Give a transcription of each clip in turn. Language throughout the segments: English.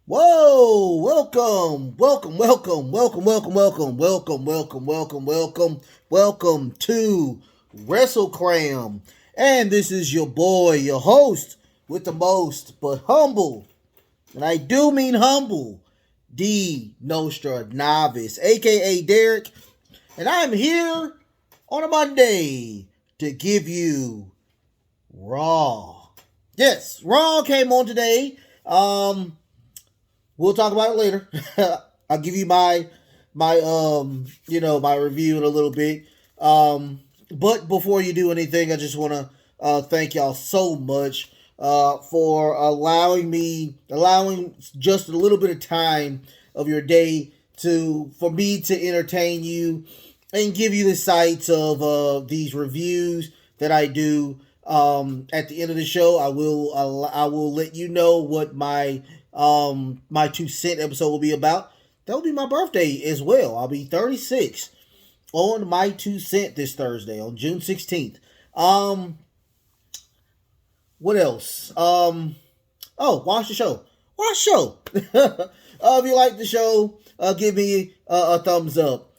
Whoa, welcome to WrestleCram. And this is your boy, your host with the most, but humble, and I do mean humble, D Nostra Novice, aka Derek. And I'm here on a Monday to give you Raw. Yes, Raw came on today. We'll talk about it later. I'll give you my review in a little bit. But before you do anything, I just want to thank y'all so much for allowing just a little bit of time of your day for me to entertain you and give you the sights of these reviews that I do. At the end of the show, I will let you know what my 2 cent episode will be about. That will be my birthday as well. I'll be 36 on my 2 cent this Thursday on June 16th. What else? Watch the show. Watch the show. If you like the show, give me a thumbs up.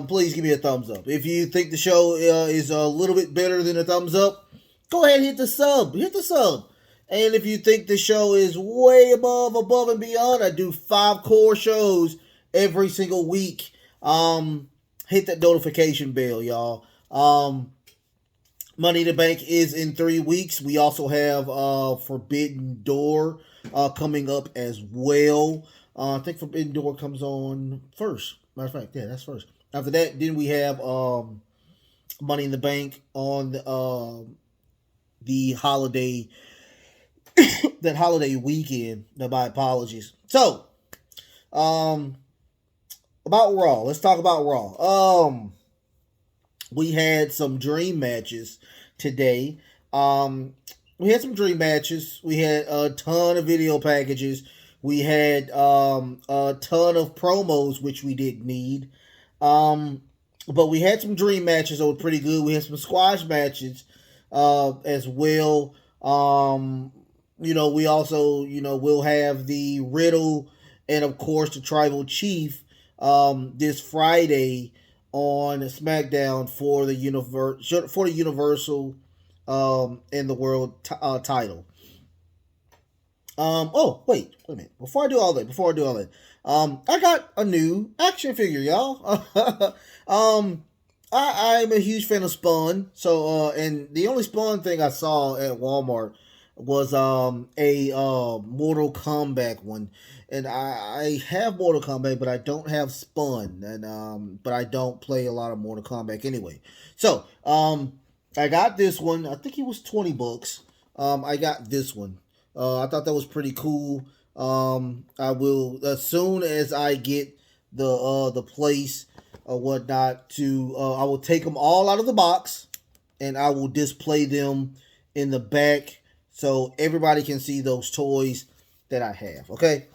Please give me a thumbs up. If you think the show is a little bit better than a thumbs up, go ahead and hit the sub. Hit the sub. And if you think the show is way above and beyond, I do 5 core shows every single week. Hit that notification bell, y'all. Money in the Bank is in 3 weeks. We also have Forbidden Door coming up as well. I think Forbidden Door comes on first. Matter of fact, yeah, that's first. After that, then we have Money in the Bank on the holiday that holiday weekend. My apologies. So, about Raw. Let's talk about Raw. We had some dream matches today. We had some dream matches. We had a ton of video packages. We had a ton of promos, which we didn't need. But we had some dream matches that were pretty good. We had some squash matches as well. We also, we'll have the Riddle and of course the Tribal Chief this Friday on SmackDown for the Universal and the World title. Wait a minute. Before I do all that, I got a new action figure, y'all. I'm a huge fan of Spawn. So, and the only Spawn thing I saw at Walmart was a Mortal Kombat one, and I have Mortal Kombat, but I don't have Spawn, and but I don't play a lot of Mortal Kombat anyway. So, I got this one. I think it was $20. I got this one. I thought that was pretty cool. I will, as soon as I get the place or whatnot, I will take them all out of the box and I will display them in the back so everybody can see those toys that I have. Okay,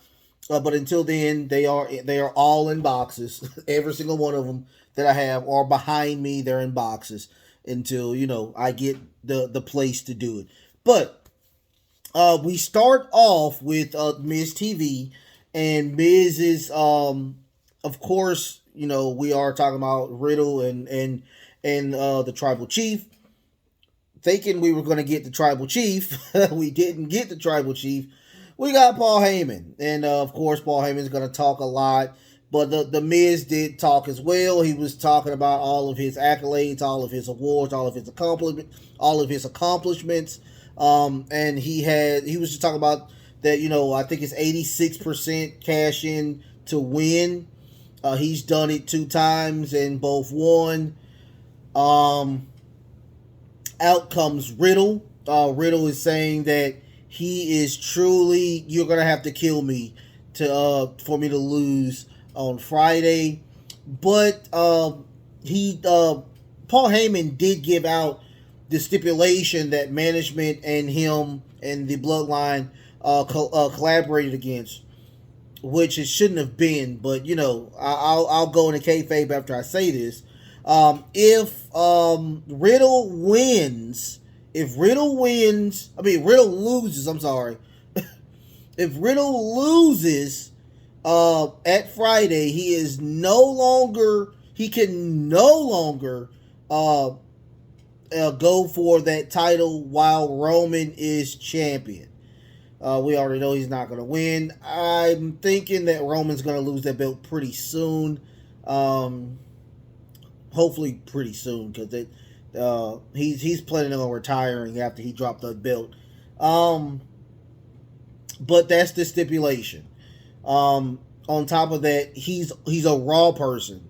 but until then, they are all in boxes. Every single one of them that I have are behind me. They're in boxes until I get the place to do it. But we start off with Miz TV, and Miz is of course, we are talking about Riddle and the Tribal Chief. Thinking we were going to get the Tribal Chief, we didn't get the Tribal Chief. We got Paul Heyman, and of course Paul Heyman is going to talk a lot. But the Miz did talk as well. He was talking about all of his accolades, all of his awards, all of his accomplishments. And he was just talking about that. I think it's 86% cash in to win. He's done it 2 times and both won. Out comes Riddle. Riddle is saying that he is truly, you're gonna have to kill me for me to lose on Friday. But Paul Heyman did give out the stipulation that management and him and the Bloodline collaborated against, which it shouldn't have been. But I'll go into kayfabe after I say this. If Riddle loses, I'm sorry. if Riddle loses at Friday, he can no longer go for that title while Roman is champion. We already know he's not going to win. I'm thinking that Roman's going to lose that belt pretty soon. Hopefully pretty soon, because he's planning on retiring after he dropped the belt. But that's the stipulation. On top of that, he's a Raw person.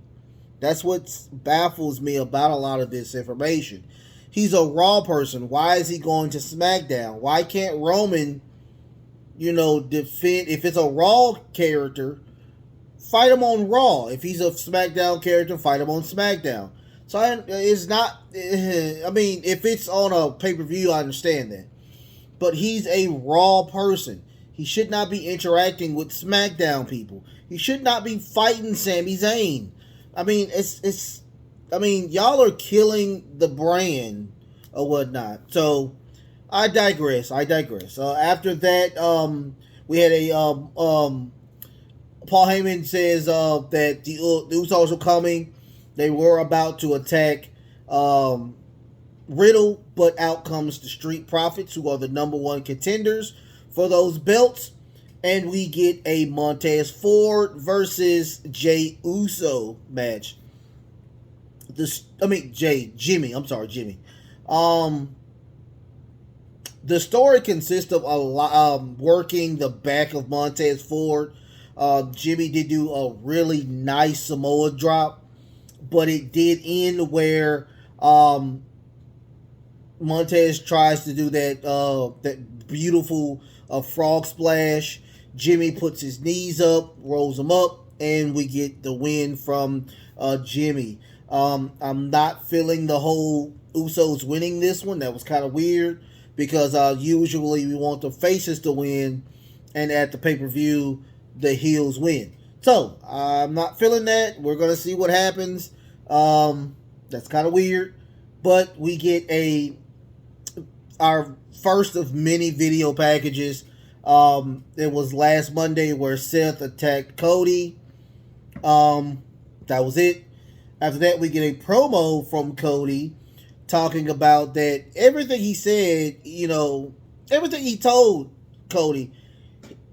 That's what baffles me about a lot of this information. He's a Raw person. Why is he going to SmackDown? Why can't Roman, defend? If it's a Raw character, fight him on Raw. If he's a SmackDown character, fight him on SmackDown. So it's not. I mean, if it's on a pay-per-view, I understand that. But he's a Raw person. He should not be interacting with SmackDown people. He should not be fighting Sami Zayn. I mean, y'all are killing the brand or whatnot. So I digress. After that, we had a Paul Heyman says that the Usos are coming. They were about to attack Riddle, but out comes the Street Profits, who are the number one contenders for those belts. And we get a Montez Ford versus Jey Uso match. Jimmy. The story consists of working the back of Montez Ford. Jimmy did do a really nice Samoa drop, but it did end where Montez tries to do that beautiful frog splash. Jimmy puts his knees up, rolls them up, and we get the win from Jimmy. I'm not feeling the whole Usos winning this one. That was kind of weird, because usually we want the faces to win, and at the pay-per-view, the heels win. So, I'm not feeling that. We're going to see what happens. That's kind of weird. But we get our first of many video packages. It was last Monday where Seth attacked Cody. That was it. After that, we get a promo from Cody talking about that everything he said, everything he told Cody,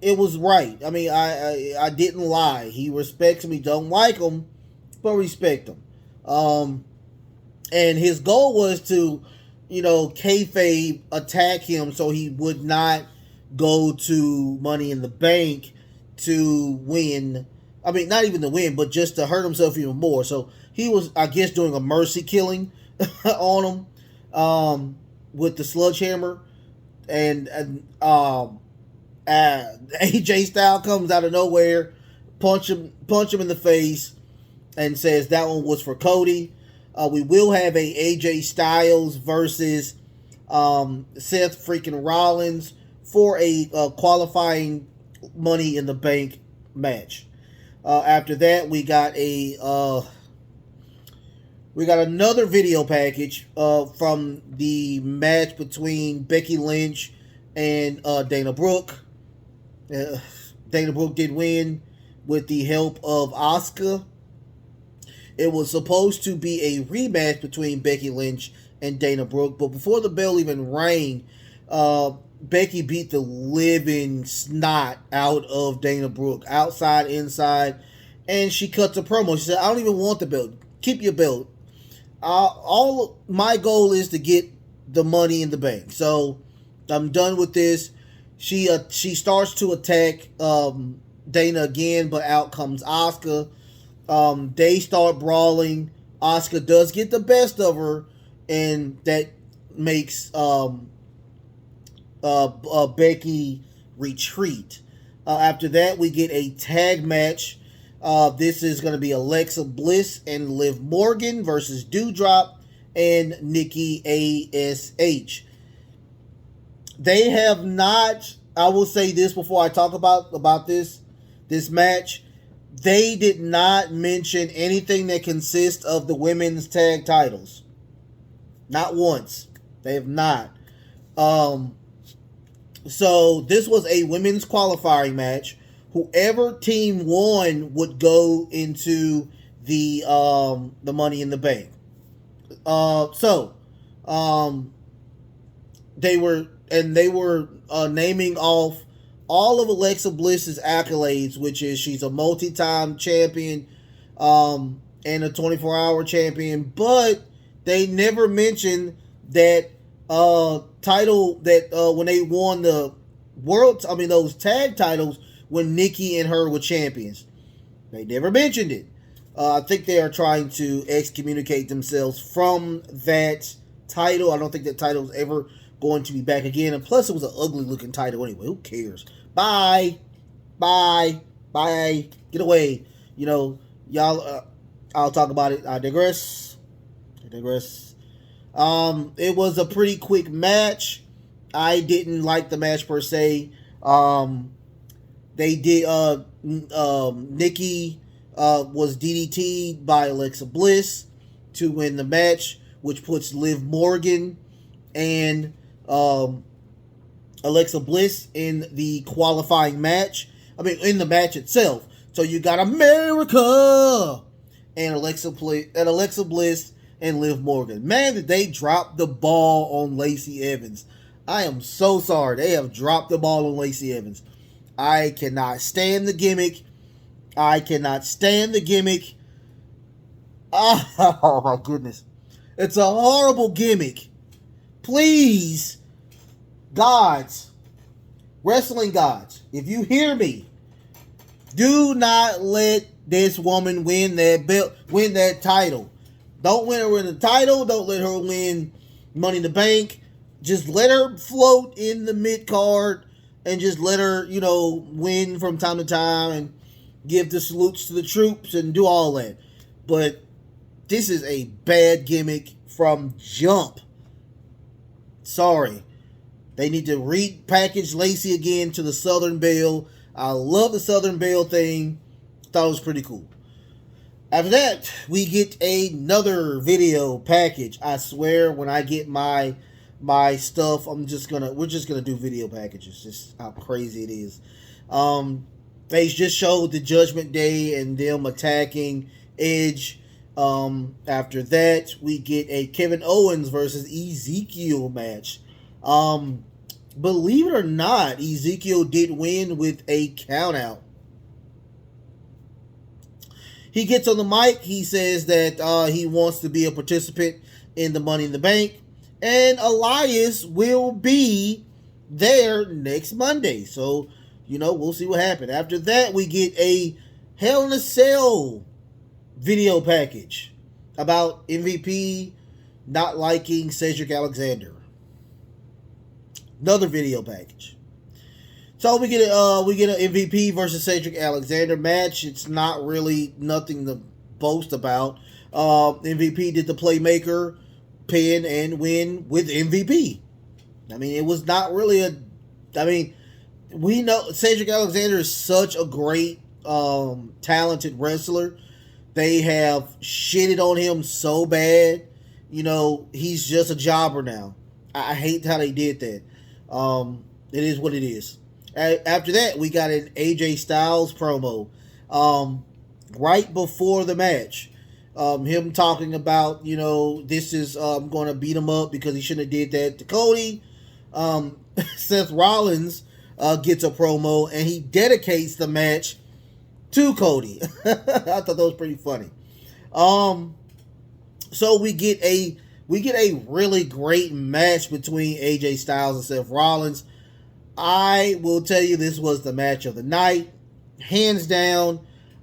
it was right. I mean, I didn't lie. He respects me. Don't like him, but respect him. And his goal was to, kayfabe attack him so he would not go to Money in the Bank to win. I mean, not even to win, but just to hurt himself even more. So he was, I guess, doing a mercy killing on him with the sledgehammer. And AJ Styles comes out of nowhere, punch him in the face, and says that one was for Cody. We will have a AJ Styles versus Seth freaking Rollins for a qualifying Money in the Bank match. After that, we got another video package from the match between Becky Lynch and Dana Brooke. Dana Brooke did win with the help of Asuka. It was supposed to be a rematch between Becky Lynch and Dana Brooke, but before the bell even rang, Becky beat the living snot out of Dana Brooke, outside, inside, and she cuts a promo. She said, "I don't even want the belt. Keep your belt. My goal is to get the Money in the Bank. So I'm done with this." She starts to attack Dana again, but out comes Asuka. They start brawling. Asuka does get the best of her, and that makes Becky retreat. After that, we get a tag match. This is going to be Alexa Bliss and Liv Morgan versus Doudrop and Nikki ASH. They have not, I will say this before I talk about this match. They did not mention anything that consists of the women's tag titles. Not once. They have not. So this was a women's qualifying match. Whoever team won would go into the Money in the Bank. So um, they were naming off all of Alexa Bliss's accolades, which is she's a multi-time champion and a 24-hour champion, but they never mentioned that title that when they won the those tag titles when Nikki and her were champions. They never mentioned it. I think they are trying to excommunicate themselves from that title. I don't think that title is ever going to be back again. And plus, it was an ugly looking title anyway. Who cares? Bye. Bye. Bye. Get away. Y'all, I'll talk about it. I digress. It was a pretty quick match. I didn't like the match per se. They did, Nikki was DDT'd by Alexa Bliss to win the match, which puts Liv Morgan and Alexa Bliss in the qualifying match. In the match itself. So you got America and Alexa Bliss and Liv Morgan. Man, did they drop the ball on Lacey Evans. I am so sorry. They have dropped the ball on Lacey Evans. I cannot stand the gimmick. Oh my goodness. It's a horrible gimmick. Please, gods, wrestling gods, if you hear me, do not let this woman win that belt, win that title. Don't let her win the title. Don't let her win Money in the Bank. Just let her float in the mid card and just let her, win from time to time and give the salutes to the troops and do all that. But this is a bad gimmick from jump. Sorry. They need to repackage Lacey again to the Southern Belle. I love the Southern Belle thing. Thought it was pretty cool. After that, we get another video package. I swear, when I get my stuff, we're just gonna do video packages. Just how crazy it is. They just showed the Judgment Day and them attacking Edge. After that, we get a Kevin Owens versus Ezekiel match. Believe it or not, Ezekiel did win with a countout. He gets on the mic. He says that he wants to be a participant in the Money in the Bank. And Elias will be there next Monday. So, we'll see what happens. After that, we get a Hell in a Cell video package about MVP not liking Cedric Alexander. Another video package. So we get an MVP versus Cedric Alexander match. It's not really nothing to boast about. MVP did the playmaker, pin, and win with MVP. It was not really we know Cedric Alexander is such a great, talented wrestler. They have shitted on him so bad. He's just a jobber now. I hate how they did that. It is what it is. After that, we got an AJ Styles promo right before the match. Him talking about, this is going to beat him up because he shouldn't have did that to Cody. Seth Rollins gets a promo and he dedicates the match to Cody. I thought that was pretty funny. So we get a really great match between AJ Styles and Seth Rollins. I will tell you, this was the match of the night. Hands down.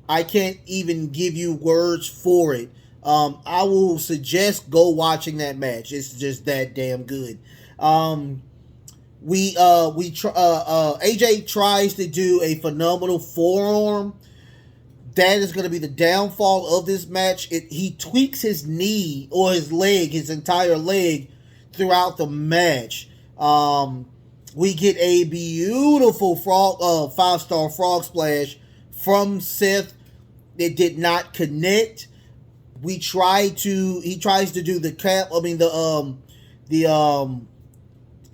I can't even give you words for it. I will suggest go watching that match. It's just that damn good. AJ tries to do a phenomenal forearm. That is going to be the downfall of this match. He tweaks his knee or his leg, his entire leg, throughout the match. We get a beautiful five-star frog splash from Seth. It did not connect. He tries to do the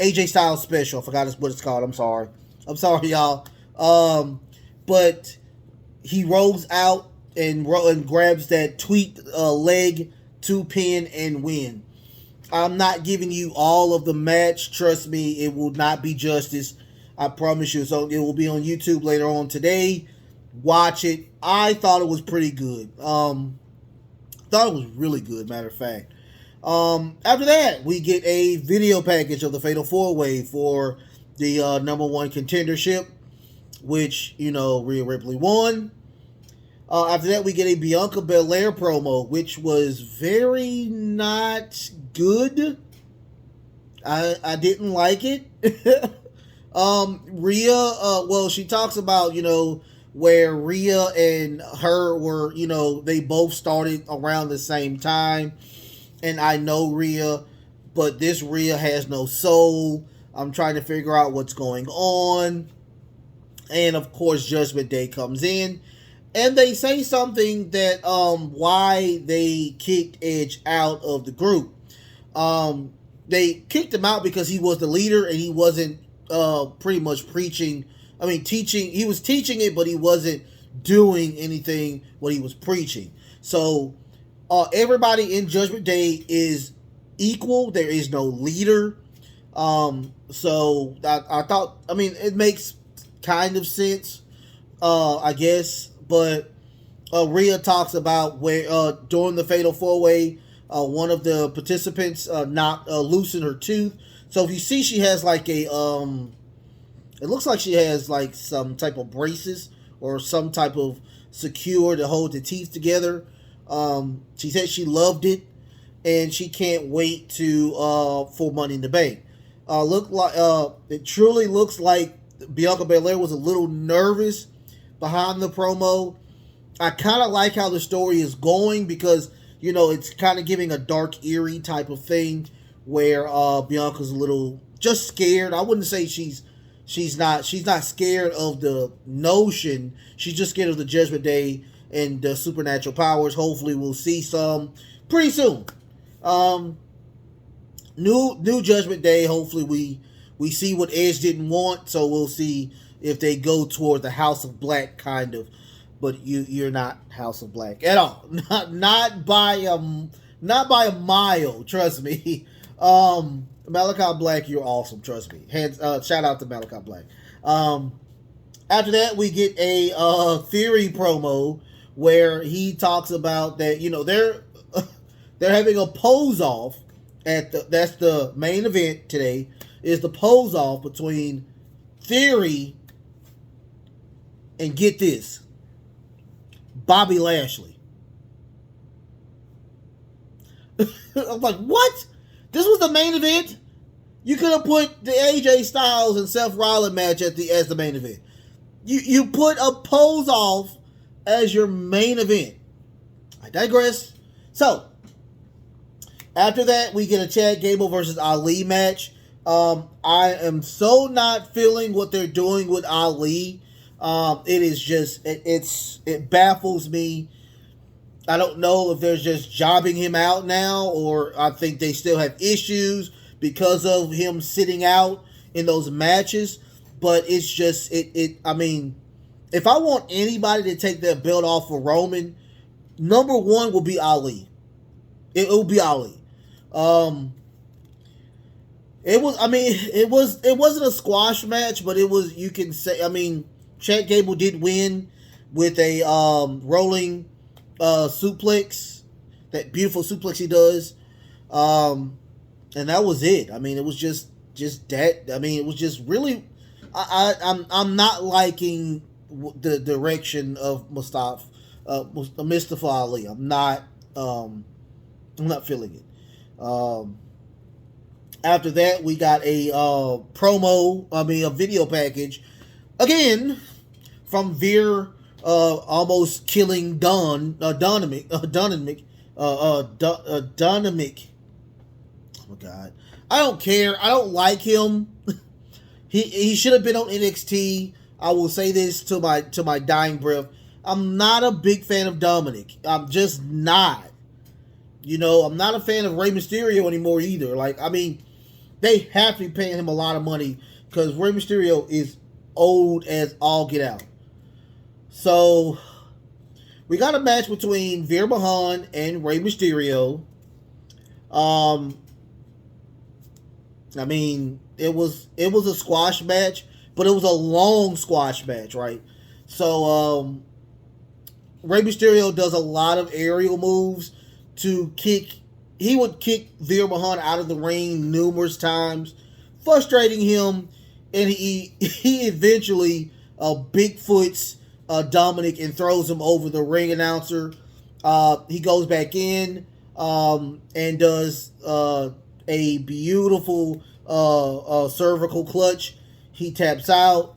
AJ Styles special. I forgot what it's called. I'm sorry, y'all. But he rolls out and grabs that tweaked leg to pin and win. I'm not giving you all of the match. Trust me, it will not be justice. I promise you. So it will be on YouTube later on today. Watch it. I thought it was pretty good. Thought it was really good, matter of fact. After that, we get a video package of the Fatal 4-Way for the number one contendership, which, Rhea Ripley won. After that, we get a Bianca Belaire promo, which was very not good. I didn't like it. Rhea, she talks about, where Rhea and her were, they both started around the same time. And I know Rhea, but this Rhea has no soul. I'm trying to figure out what's going on. And of course, Judgment Day comes in. And they say something that why they kicked Edge out of the group. They kicked him out because he was the leader and he wasn't pretty much teaching. He was teaching it, but he wasn't doing anything what he was preaching. So everybody in Judgment Day is equal. There is no leader. So I thought, it makes kind of sense, I guess. But Rhea talks about where during the Fatal 4-Way, one of the participants loosened her tooth. So if you see, she has like it looks like she has like some type of braces or some type of secure to hold the teeth together. She said she loved it, and she can't wait to for Money in the Bank. It truly looks like Bianca Belaire was a little nervous behind the promo. I kind of like how the story is going because, it's kind of giving a dark, eerie type of thing where Bianca's a little just scared. I wouldn't say she's not scared of the notion. She's just scared of the Judgment Day and the supernatural powers. Hopefully we'll see some pretty soon. New Judgment Day. Hopefully we see what Edge didn't want, so we'll see if they go toward the House of Black kind of, but you're not House of Black at all. Not by a mile. Trust me. Malachi Black, you're awesome. Trust me. Shout out to Malachi Black. After that, we get a Theory promo where he talks about that they're having a pose off that's the main event today is the pose off between Theory and get this, Bobby Lashley. I'm like, what? This was the main event? You could have put the AJ Styles and Seth Rollins match as the main event. You put a pose off as your main event. I digress. So, after that, we get a Chad Gable versus Ali match. I am so not feeling what they're doing with Ali. It is just, it baffles me. I don't know if they're just jobbing him out now, or I think they still have issues because of him sitting out in those matches. But it's just, if I want anybody to take that belt off for Roman, number one will be Ali. It will be Ali. It wasn't a squash match, but it was, you can say, Chad Gable did win with a rolling suplex, that beautiful suplex he does, and that was it. It was just that. It was just really, I'm not liking the direction of Mustafa Ali. I'm not feeling it. After that, we got a video package again from Veer, almost killing Dynamic. Oh my God, I don't care. I don't like him. He should have been on NXT. I will say this to my dying breath. I'm not a big fan of Dominic. I'm just not. I'm not a fan of Rey Mysterio anymore either. They have to be paying him a lot of money because Rey Mysterio is old as all get out. So we got a match between Veer Mahaan and Rey Mysterio. I mean, it was a squash match, but it was a long squash match, right? So Rey Mysterio does a lot of aerial moves to kick. He would kick Veer Mahaan out of the ring numerous times, frustrating him, and he eventually Bigfoots Dominic and throws him over the ring announcer. He goes back in and does a beautiful cervical clutch. He taps out.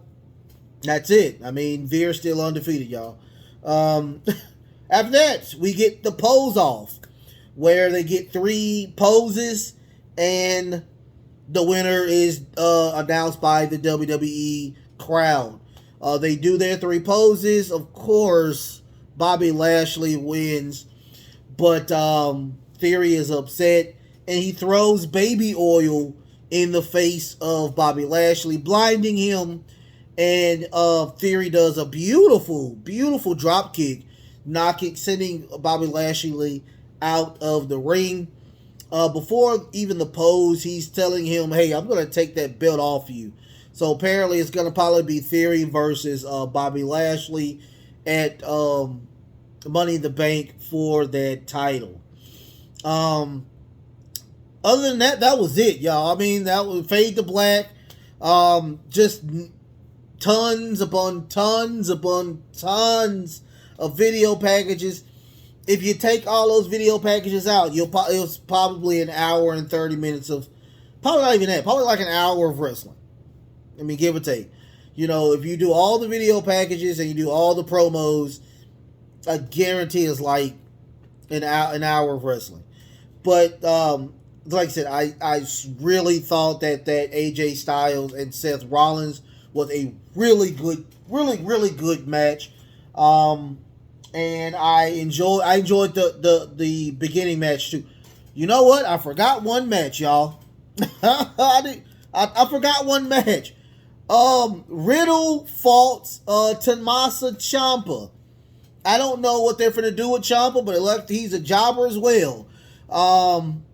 That's it. I mean, Veer's still undefeated, y'all. After that, we get the pose off, where they get 3 poses, and the winner is announced by the WWE crowd. They do their 3 poses. Of course, Bobby Lashley wins, but Theory is upset, and he throws baby oil in the face of Bobby Lashley, blinding him. And Theory does a beautiful, beautiful drop kick, sending Bobby Lashley out of the ring. Before even the pose, he's telling him, "Hey, I'm going to take that belt off you." So apparently, it's going to probably be Theory versus Bobby Lashley at Money in the Bank for that title. Other than that, that was it, y'all. I mean, that was fade to black. Just tons upon tons upon tons of video packages. If you take all those video packages out, it was probably an hour and 30 minutes of, probably not even that, probably like an hour of wrestling. I mean, give or take. You know, if you do all the video packages and you do all the promos, I guarantee it's like an hour of wrestling. But like I said, I really thought that AJ Styles and Seth Rollins was a really good match. And I enjoyed the beginning match too. You know what? I forgot one match, y'all. I forgot one match. Riddle fought Tommaso Ciampa. I don't know what they're finna do with Ciampa, but he's a jobber as well.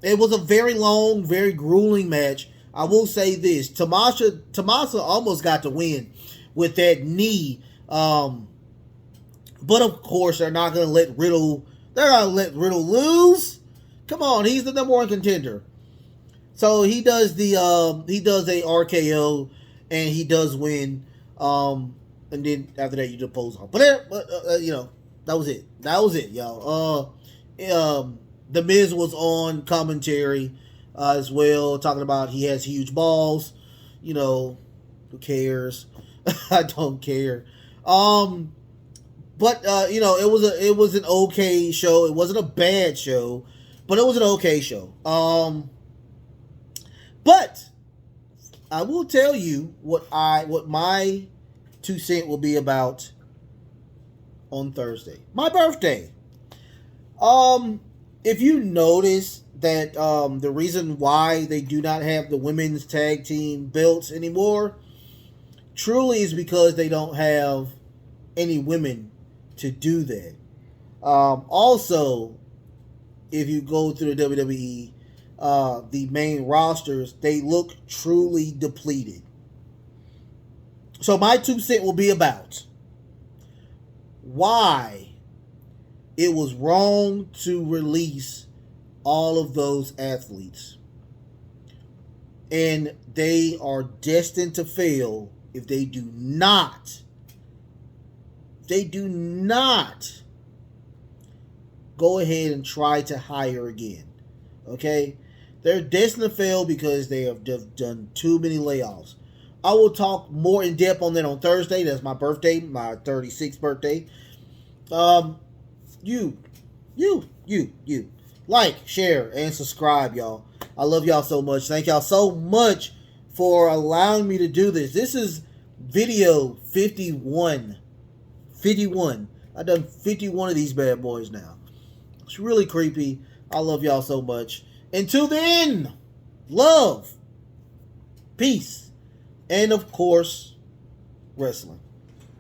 It was a very long, very grueling match. I will say this: Tommaso almost got the win with that knee. But of course, they're not gonna let Riddle. They're gonna let Riddle lose. Come on, he's the number 1 contender. So he does a RKO, and he does win. And then after that, you do pose off. But you know, that was it. That was it, y'all. The Miz was on commentary as well, talking about he has huge balls. You know, who cares? I don't care. But you know, it was an okay show. It wasn't a bad show, but it was an okay show. But I will tell you what my 2 cents will be about on Thursday, my birthday. If you notice that the reason why they do not have the women's tag team belts anymore, truly is because they don't have any women to do that. Also, if you go through the WWE, the main rosters, they look truly depleted. So my 2 cents will be about why it was wrong to release all of those athletes. And they are destined to fail if they do not go ahead and try to hire again. Okay? They're destined to fail because they have done too many layoffs. I will talk more in depth on that on Thursday. That's my birthday, my 36th birthday. You. Like, share, and subscribe, y'all. I love y'all so much. Thank y'all so much for allowing me to do this. This is video 51. 51. I've done 51 of these bad boys now. It's really creepy. I love y'all so much. Until then, love, Peace. And of course, wrestling.